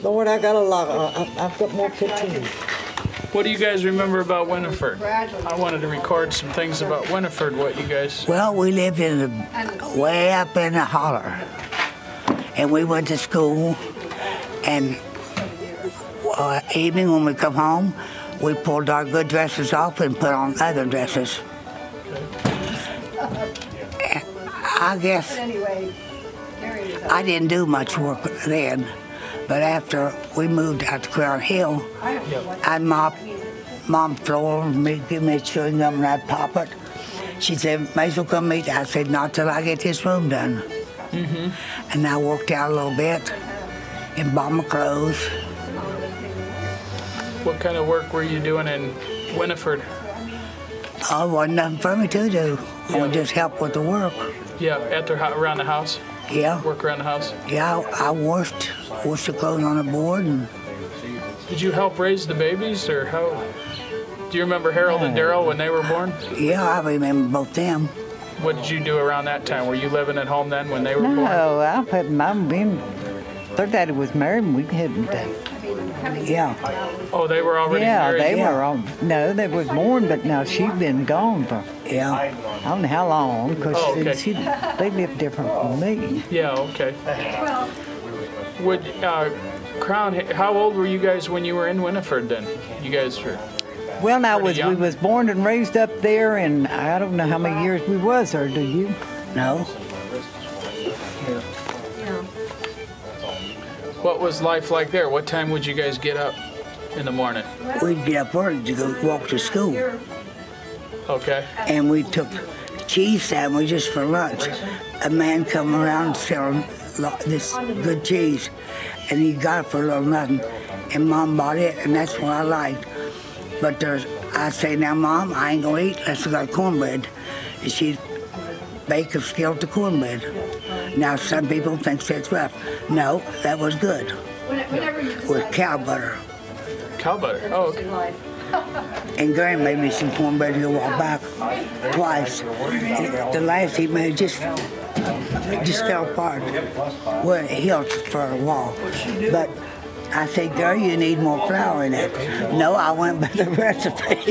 Lord, I got a lot. I've got more pictures. What do you guys remember about Winford? I wanted to record some things about Winford. What you guys? Well, we lived way up in the holler, and we went to school. And evening when we come home, we pulled our good dresses off and put on other dresses. And I guess I didn't do much work then. But after we moved out to Crown Hill, I'd mop Mom's floor, give me a chewing gum, and I'd pop it. She said, Macel, come eat. I said, not till I get this room done. And I worked out a little bit and bought my clothes. What kind of work were you doing in Winford? Oh, wasn't nothing for me to do. I would just help with the work. Yeah, around the house? Yeah. Work around the house? Yeah, I washed the clothes on the board. And did you help raise the babies, or how? Do you remember Harold and Daryl when they were born? Yeah, I remember both them. What did you do around that time? Were you living at home then when they were born? No, their daddy was married and we hadn't. Yeah. Oh, they were already married? They were all, no, they was born, but now she'd been gone for, I don't know how long, because they lived different from me. Yeah, okay. Would Crown, how old were you guys when you were in Winford then? You guys were we was born and raised up there, and I don't know how many years we was there, do you? No. What was life like there? What time would you guys get up in the morning? We'd get up early to go walk to school. Okay. And we took cheese sandwiches for lunch. A man come around selling this good cheese, and he got it for a little nothing. And Mom bought it, and that's what I liked. But I say, now, Mom, I ain't gonna eat unless I got cornbread. And she'd bake a skillet of cornbread. Now, some people think that's rough. No, that was good. With cow butter. Cow butter? Oh, okay. And Granny made me some cornbread to walk back twice. The last he made just fell apart. Well, it healed for a while. But I said, girl, you need more flour in it. No, I went by the recipe.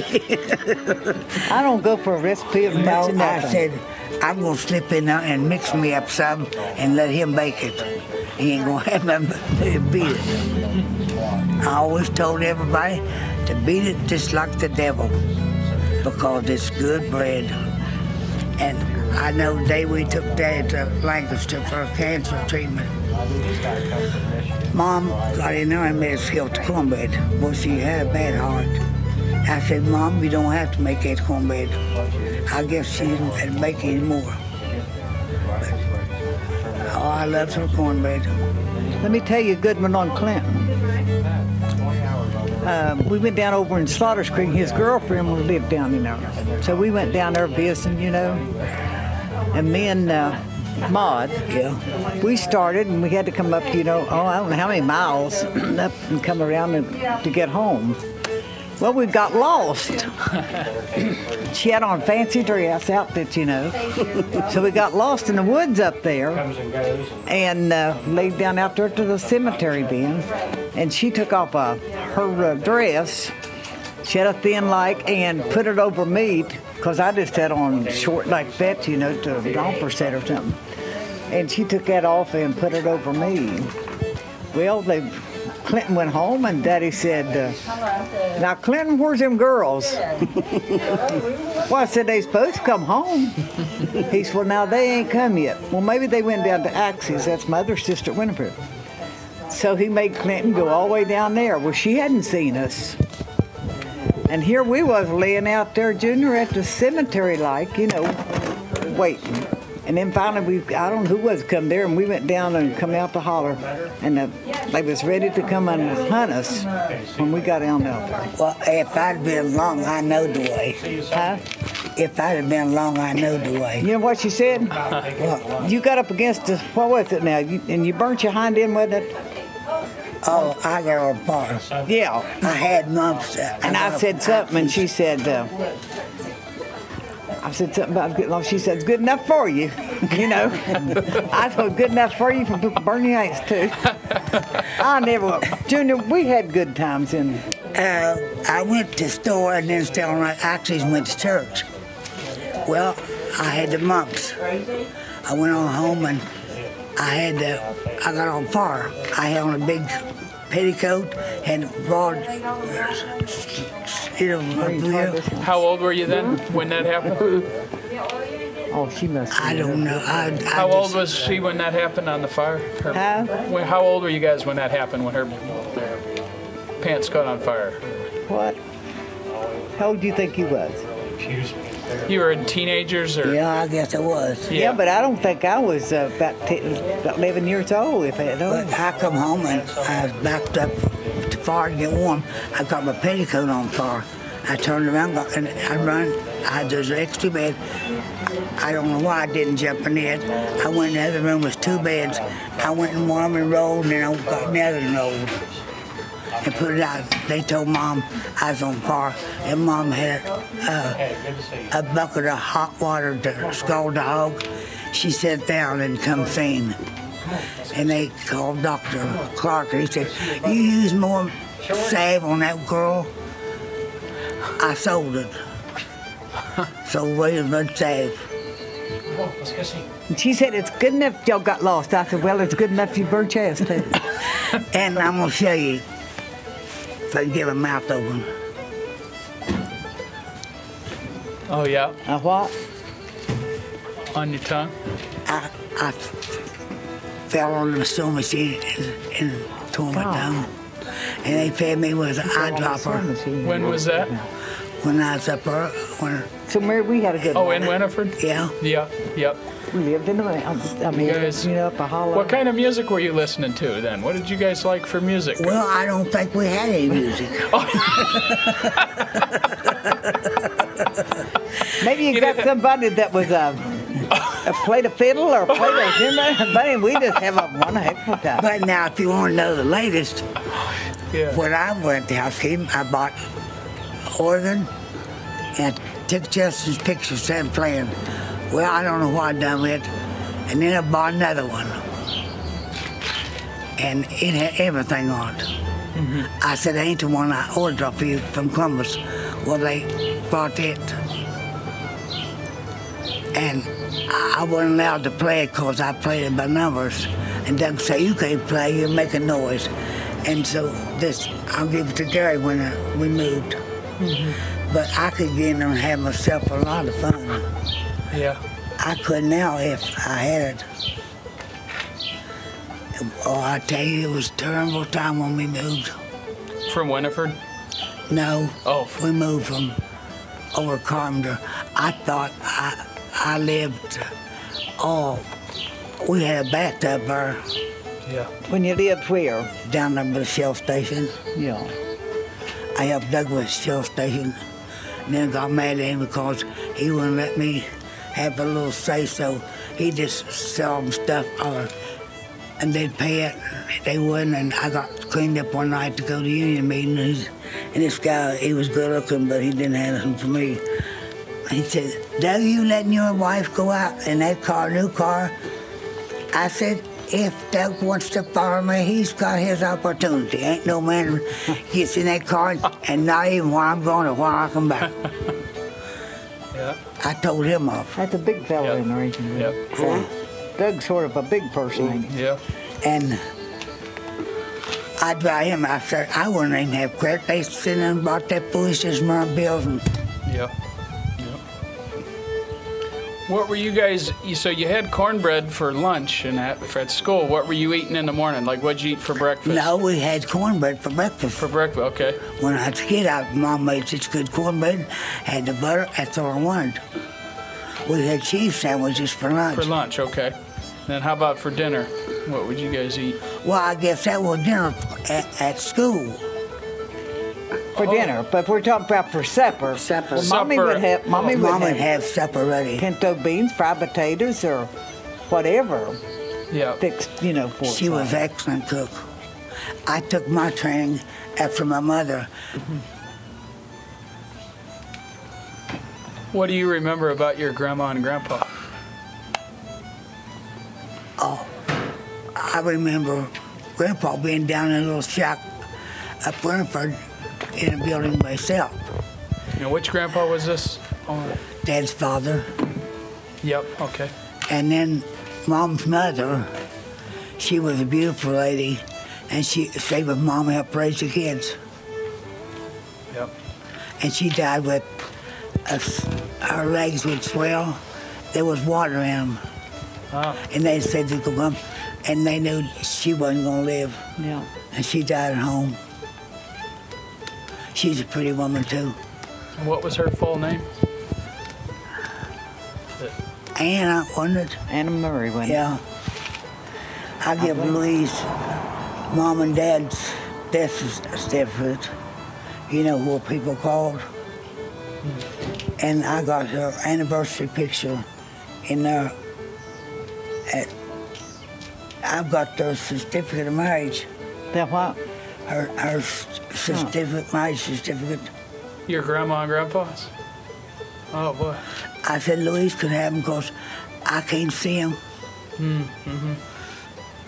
I don't go for a recipe of nothing. No, I said, I'm going to slip in there and mix me up some and let him bake it. He ain't going to have nothing to beat it. I always told everybody to beat it just like the devil because it's good bread. And I know the day we took Dad to Lancaster for cancer treatment, Mom got in there and made a skillet of cornbread. Well, she had a bad heart. I said, Mom, you don't have to make that cornbread. I guess she didn't make any more. But, I loved her cornbread. Let me tell you a good one on Clinton. We went down over in Slaughter's Creek. His girlfriend lived down in there. So we went down there visiting, And me and Maud, we started, and we had to come up, I don't know how many miles up and come around to get home. Well, we got lost. She had on a fancy dress outfit, So we got lost in the woods up there and laid down out there to the cemetery then. And she took off her dress. She had a thin and put it over me because I just had on short like that, to a romper set or something. And she took that off and put it over me. Well, Clinton went home, and Daddy said, now, Clinton, where's them girls? Well, I said, they supposed to come home. He said, well, now, they ain't come yet. Well, maybe they went down to Axie's. That's my other sister, Winford. So he made Clinton go all the way down there. Well, she hadn't seen us. And here we was laying out there, Junior, at the cemetery waiting. And then finally, I don't know who was come there, and we went down and come out the holler, and they was ready to come and hunt us when we got down there. Well, if I'd been along, I know the way. Huh? If I'd have been along, I know the way. You know what she said? What? You got up against what was it now? And you burnt your hind end with it? Oh, I got her apart. Yeah. I had mumps. And I said something, and she said, I said something about good enough. She said, it's good enough for you, you know. I thought good enough for you for burn your hands too. Junior, we had good times in. I went to store and then still actually went to church. Well, I had the mumps. I went on home and I got on fire. I had on a big petticoat and broad, How old were you then when that happened? Oh, she must. I don't know. How old was she when that happened on the fire? How old were you guys when that happened, when her pants caught on fire? What? How old do you think he was? You were teenagers, or? Yeah, I guess I was. Yeah, but I don't think I was about 11 years old, if at all. But I come home and I was backed up to fire to get warm. I got my petticoat on fire. I turned around and I run. I had those extra bed. I don't know why I didn't jump in it. I went in the other room with 2 beds. I went in one and rolled, and then I got in the other and rolled. And put it out. They told Mom I was on fire, and Mom had a bucket of hot water to scald the hog. She sat down and come seen. And they called Dr. Clark, and he said, you use more salve on that girl? I sold it. So William would salve. And she said, it's good enough y'all got lost. I said, well, it's good enough you burnt your ass too. And I'm going to show you. If I can get my mouth open. Oh, yeah? A what? On your tongue? I fell on the sewing machine and tore my tongue. And they fed me with an eyedropper. When was that? When I was up there. So, Mary, we had a good Oh, in Winford? Yeah. Yeah, yep. We lived in the mountains. I mean, guys, you know, up a hollow. What kind of music were you listening to then? What did you guys like for music? Well, I don't think we had any music. Maybe you got somebody that was played a fiddle or played a but we just have one heck of a time. But now, if you want to know the latest, Yeah. when I went to housekeeping, I bought organ and took Justin's pictures and playing. Well, I don't know what I done with it. And then I bought another one. And it had everything on it. Mm-hmm. I said, ain't the one I ordered off you from Columbus. Well, they brought it. And I wasn't allowed to play it because I played it by numbers. And Doug said, you can't play, you're making noise. And so this, I'll give it to Gary when we moved. Mm-hmm. But I could get in there and have myself a lot of fun. Yeah. I could now if I had it. Oh, I tell you, it was a terrible time when we moved. From Winford? No. Oh. We moved from over Carpenter. I thought I lived, we had a bathtub there. Yeah. When you lived where? Down there by the Shell station. Yeah. I helped Doug with the Shell station. And then got mad at him because he wouldn't let me have a little say, so he just sell them stuff, and they'd pay it, they wouldn't, and I got cleaned up one night to go to union meeting, and this guy, he was good looking, but he didn't have anything for me. He said, Doug, you letting your wife go out in that car, new car? I said, if Doug wants to follow me, he's got his opportunity. Ain't no man gets in that car and not even where I'm going or where I come back. Yeah. I told him off. That's a big fella in the region. Yep. Huh? Doug's sort of a big person, ain't he? Yeah. And I drive him. I said, I wouldn't even have credit. They sit and bought that foolishness from our bills. And Yeah. What were you guys, so you had cornbread for lunch and at school. What were you eating in the morning? Like, what'd you eat for breakfast? no, we had cornbread for breakfast. For breakfast, okay. When I was a kid, Mom made such good cornbread, had the butter, that's all I wanted. We had cheese sandwiches for lunch. For lunch, okay. Then how about for dinner? What would you guys eat? Well, I guess that was dinner at school. For dinner, but we're talking about for supper. Supper. Well, Mommy Supper. would have. Mommy Mom would would have supper ready. pinto beans, fried potatoes, or whatever Yeah. fixed, for She was an excellent cook. I took my training after my mother. What do you remember about your grandma and grandpa? Oh, I remember Grandpa being down in a little shack up Winford in a building by himself. Now, which grandpa was this? Oh. Dad's father. Yep, okay. And then Mom's mother, she was a beautiful lady, and she stayed with Mom and helped raise the kids. Yep. And she died with her legs would swell. There was water in them. Oh. And they said they could come, and they knew she wasn't going to live. Yeah. And she died at home. She's a pretty woman, too. And what was her full name? Anna, wasn't it? Anna Murray, wasn't it? Yeah. I give Louise Mom and Dad's death certificate. You know what people called? And I got her anniversary picture in there. I've got their certificate of marriage. That what? Her certificate, marriage certificate. Your grandma and grandpa's? Oh, boy. I said Louise could have them because I can't see them. Mm-hmm.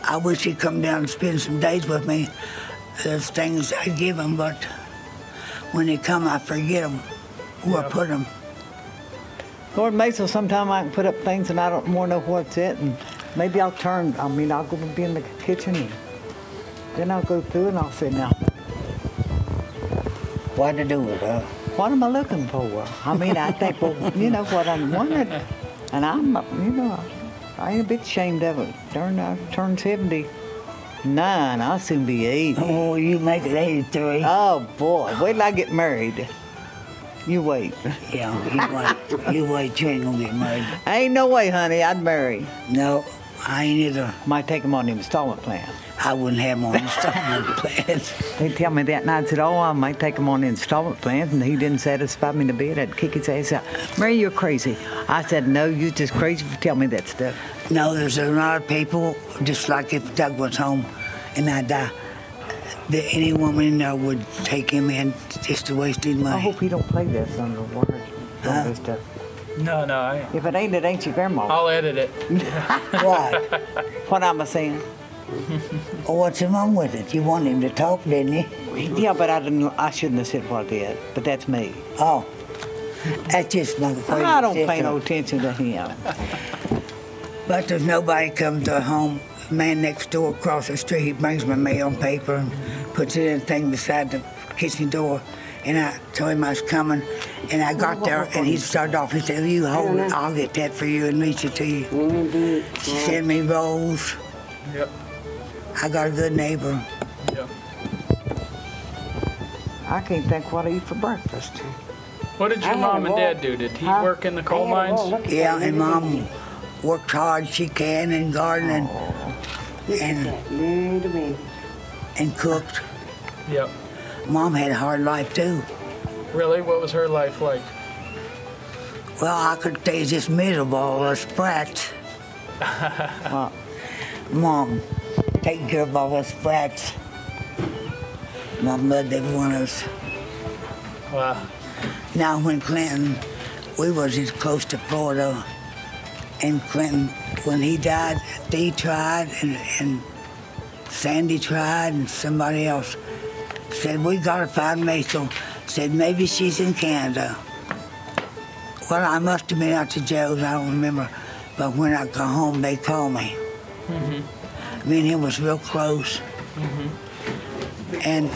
I wish he'd come down and spend some days with me. There's things I'd give him, but when they come, I forget them, where I put them. Lord Macel, sometime I can put up things and I don't more know what's it, and maybe I'll go be in the kitchen, and then I'll go through and I'll say, now, What to do with her? what am I looking for? I mean, I think, well, you know what I'm wondering, and I ain't a bit ashamed of it. I turned 79, I'll soon be 80. Oh, you make it 83. Oh boy, wait till I get married. You wait. Yeah, you wait, you ain't gonna get married. Ain't no way, honey, I'd marry. No, I ain't either. Might take him on the installment plan. I wouldn't have him on installment plans. They tell me that, and I said, oh, I might take him on the installment plan, and he didn't satisfy me in the bed. I'd kick his ass out. Mary, you're crazy. I said, no, you're just crazy for telling me that stuff. No, there's a lot of people, just like if Doug was home and I die, any woman in there would take him in just to waste his I money. hope he don't play this under words. This stuff. No, If it ain't your grandma. I'll edit it. What? What am I saying? Oh, what's wrong with it? You want him to talk, didn't you? Yeah, but I shouldn't have said what I did. But that's me. Oh, that's just my crazy I don't pay sister. no attention to him. But there's nobody comes to home. Man next door across the street, he brings my mail and paper and puts it in a thing beside the kitchen door. And I told him I was coming, and I got there, and he started off. He said, you hold it, I'll get that for you and reach it to you. She sent me rolls. Yep. I got a good neighbor. Yep. I can't think what I eat for breakfast. What did your mom and dad do? Did he work in the coal mines? Yeah, and Mom worked hard she can and gardened and cooked. Yep. Mom had a hard life too. Really? What was her life like? Well, I could say just miserable as brats. Mom taking care of all us brats. Mom loved every one of us. Wow. Now when Clinton, we was as close to Florida, and Clinton, when he died, Dee tried and Sandy tried and somebody else said, we gotta find Macel. Said, maybe she's in Canada. Well, I must have been out to Joe's, I don't remember. But when I got home, they called me. Mm-hmm. Me and him was real close. Mm-hmm. And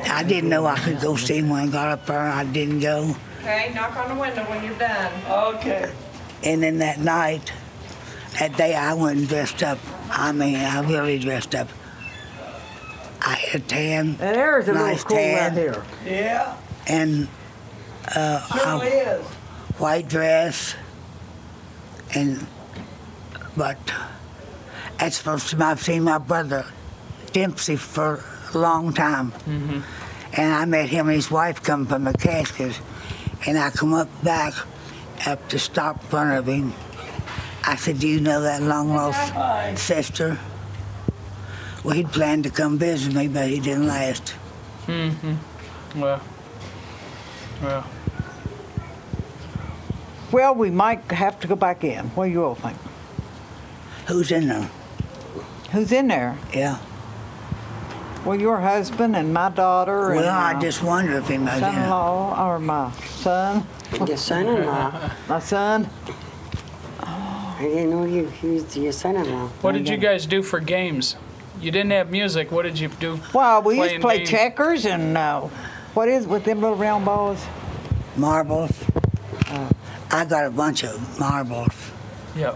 I didn't know I could go see him when I got up there. I didn't go. Okay, knock on the window when you're done. Okay. And then that night, that day, I went and dressed up. I mean, I really dressed up. I had a tan, That air is a nice little cool tan, right here. Yeah. And is. white dress. But that's the first time I've seen my brother Dempsey for a long time. Mm-hmm. And I met him and his wife come from the casket, and I come up to stop in front of him. I said, do you know that long-lost sister? Well, he'd planned to come visit me, but he didn't last. Mm-hmm. Well. Well, we might have to go back in. What do you all think? Who's in there? Who's in there? Yeah. Well, your husband and my daughter and Well, I my just wonder if he was in there. son-in-law or my son. Your son-in-law. My son. I didn't know he was your son-in-law. What did you guys do for games? You didn't have music. What did you do? Well, we used to Playing play games? checkers and what is it with them little round balls? Marbles. I got a bunch of marbles. Yeah.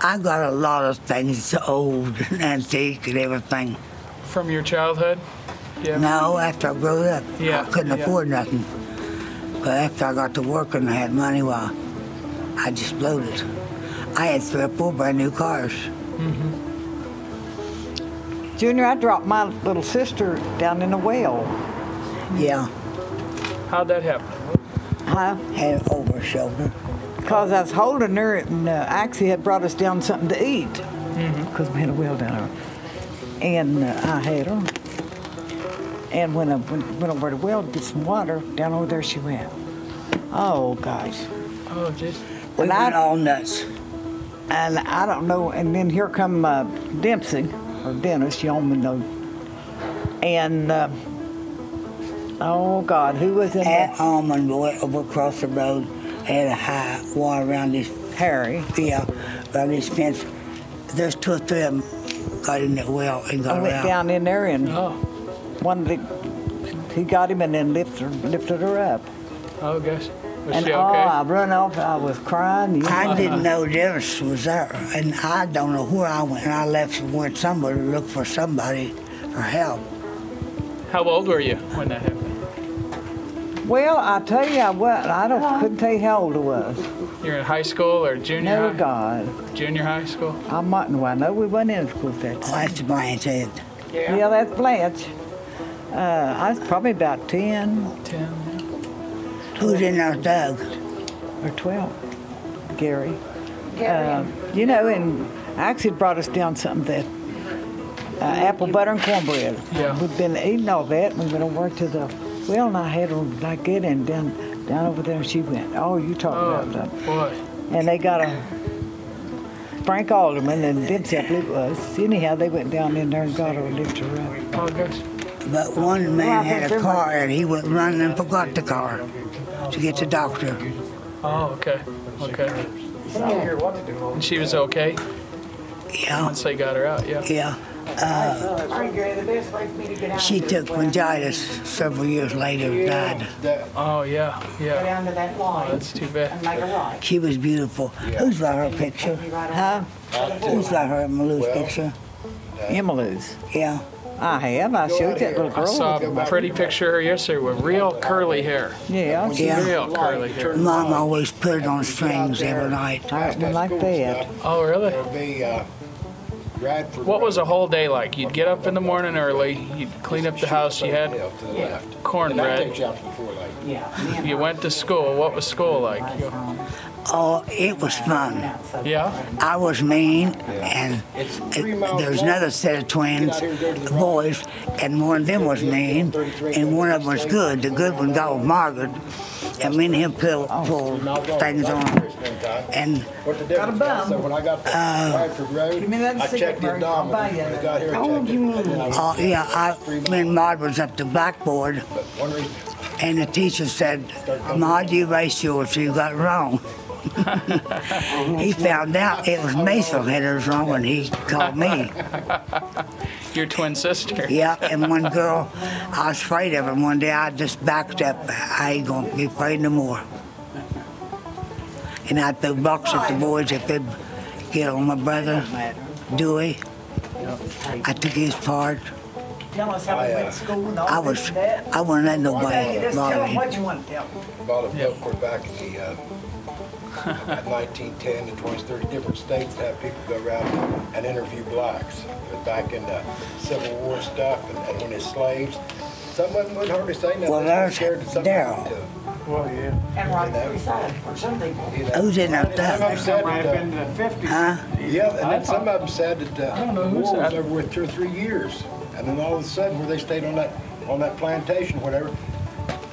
I got a lot of things, old and antique and everything. From your childhood? Yeah. No, after I grew up, Yeah, I couldn't yeah. afford nothing. But after I got to work and I had money, well, I just bloated. I had 3 or 4 brand new cars. Junior, I dropped my little sister down in a well. Yeah, How'd that happen? Huh? had it over her shoulder. Because I was holding her and Axie had brought us down something to eat. Because we had a well down there. And I had her. And when I went over to the well to get some water, down over there she went. Oh, gosh. Oh, jeez. We And went I- all nuts. And I don't know, and then here come Dempsey, or Dennis, you all know. And, oh God, who was in At that? Almond boy over across the road had a high wall around his, Harry. yeah, around his fence. There's 2 or 3 of them got in that well and I got went out. down in there and Oh, one of the, he got him and then lifted her up. oh gosh. Was And she oh, okay? I run off, I was crying. You I know. didn't know Dennis was there, and I don't know where I went. And I left and went somewhere to look for somebody for help. How old were you when that happened? Well, I tell you, couldn't tell you how old I was. You're in high school or junior No high? God, Junior high school? I mightn't. I know we went in school at that Oh, time. that's Brian said. Yeah, that's Blanche. I was probably about 10 10. Who's in there, Doug? or 12. Gary. You know, and Axie brought us down something that apple butter and cornbread. Yeah. We'd been eating all that, and we went over to the well, and I had her like it, and down over there, and she went. Oh, you talk about that. Boy. And they got a Frank Alderman and Dempsey, I believe it was. Anyhow, they went down in there and got her and lifted her up. Oh gosh. But one man had a car, and he went running and forgot the car to get the doctor. Oh, okay. Okay. And she was okay Yeah, once they got her out, yeah. yeah. She took meningitis several years later, died. Oh, yeah, yeah. Down to that Oh, line that's too bad. and make a right. She was beautiful. Who's got her picture? Huh? Who's got her Malou's picture? Emmylous. Yeah. I have. I showed that little I girl. saw a pretty picture of her yesterday with real curly hair. Yeah, Yeah. Real curly hair. Mom always put it on strings every night. I went like that. Oh, really? It'll be Bradford. What was a whole day like? You'd get up in the morning early, you'd clean up the house, you had To the left. And that cornbread, takes you out before late. you went to school. What was school like? Oh, it was fun. Yeah? I was mean, and there's another set of twins, boys, and one of them was mean, and one of them was good. The good one got with Margaret, and me and him pulled things on him. And Got a bum. So when I got to Bradford Road, me that I cigarette, checked the Murray. I'll buy odometer. you When I that. got here, I How old checked you it. And then I was- oh yeah, me and Maud was up the blackboard, But one reason, and the teacher said, "Maud, you erased yours, so you got it wrong." He found out it was Macel had hers wrong, and he called me. Your twin sister. Yeah, and one girl, I was afraid of her. One day I just backed up. I ain't gonna be afraid no more. And I threw rocks at the boys if they'd get on my brother, Dewey. I took his part. Tell us how we went to school and all I this was, and that. I wouldn't let Well, nobody just tell bother them me. what you want to tell them. bought a book for back in the about 1910, the 20s, 30 different states to have people go around and interview blacks. It was back in the Civil War stuff and when it's slaves. Some of them wouldn't hardly say nothing. Well, They were there's scared that something Darryl. happened to them. Well, yeah. And right there beside for some people. You know. Who's in there, And some of them Doug? said that, Huh? yeah, and then some of them said that I don't know the who's war was that. over with 2 or 3 years. And then all of a sudden, where they stayed on that plantation, whatever,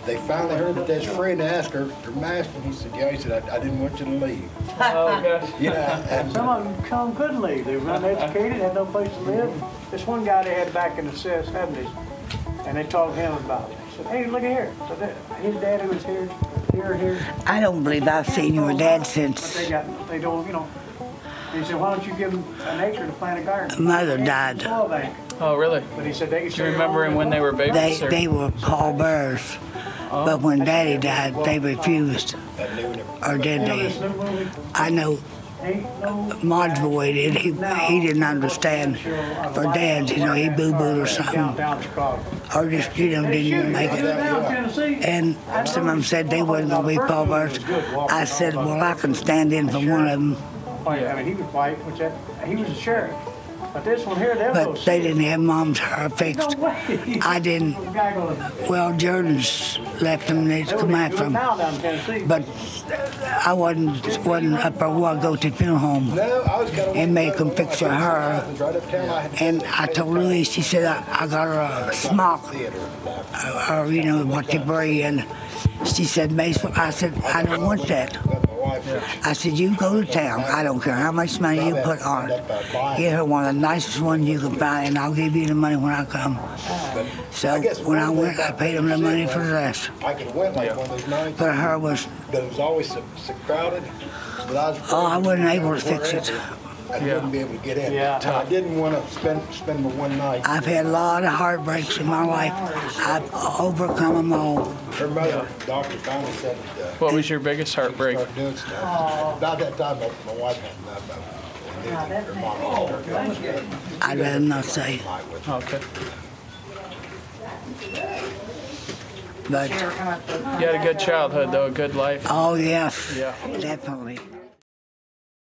they finally heard that that's free and they asked her master, and he said, yeah, he said, I didn't want you to leave. Oh, gosh. Yeah, and Some of them couldn't leave. They were uneducated, had no place to live. This one guy they had back in the 70s, and they told him about it. They said, hey, look at here. So his daddy was here. I don't believe I've seen your dad But since they don't, you know. He said, why don't you give them an acre to plant a garden? Mother died. Soil bank. Oh, really? But he said they could Do you remember when they were babies? or- They were pallbearers. But when Daddy died, they refused. Or did they? I know Maud's boy did. He didn't understand. For Dad, you know, he boo-booed or something. Or just, you know, didn't make it. And some of them said they wasn't going to be pallbearers. I said, well, I can stand in for one of them. I mean, he was white, he was a sheriff. But this one here, But they didn't have Mom's hair fixed. No way. I didn't. The guy goes, Well, Jordan's left them. They come back from. down in Tennessee. But I wasn't up or what go to funeral home no, I was kind of and make them fix her hair. right uptown. I had And I told Louise, she said, I got her a smock, or you know, what they bring. And she said, Macel, I said, I don't want that. I said, you go to town. I don't care how much money you put on it. Get her one of the nicest ones you can find, and I'll give you the money when I come. So when I went, I paid them the money for the rest. I could have went like one of those nights, But her was, but it was always so crowded. But I was oh, I wasn't able to fix it. I wouldn't be able to get in. Yeah. I didn't want to spend my one night. I've had a lot of heartbreaks in my life. I've overcome them all. Her mother, doctor, finally said, What was your biggest heartbreak? start doing stuff. About that time, my wife had her mom. I'd rather not say. Okay. But, You had a good childhood, though, a good life. oh, yes, Yeah. definitely.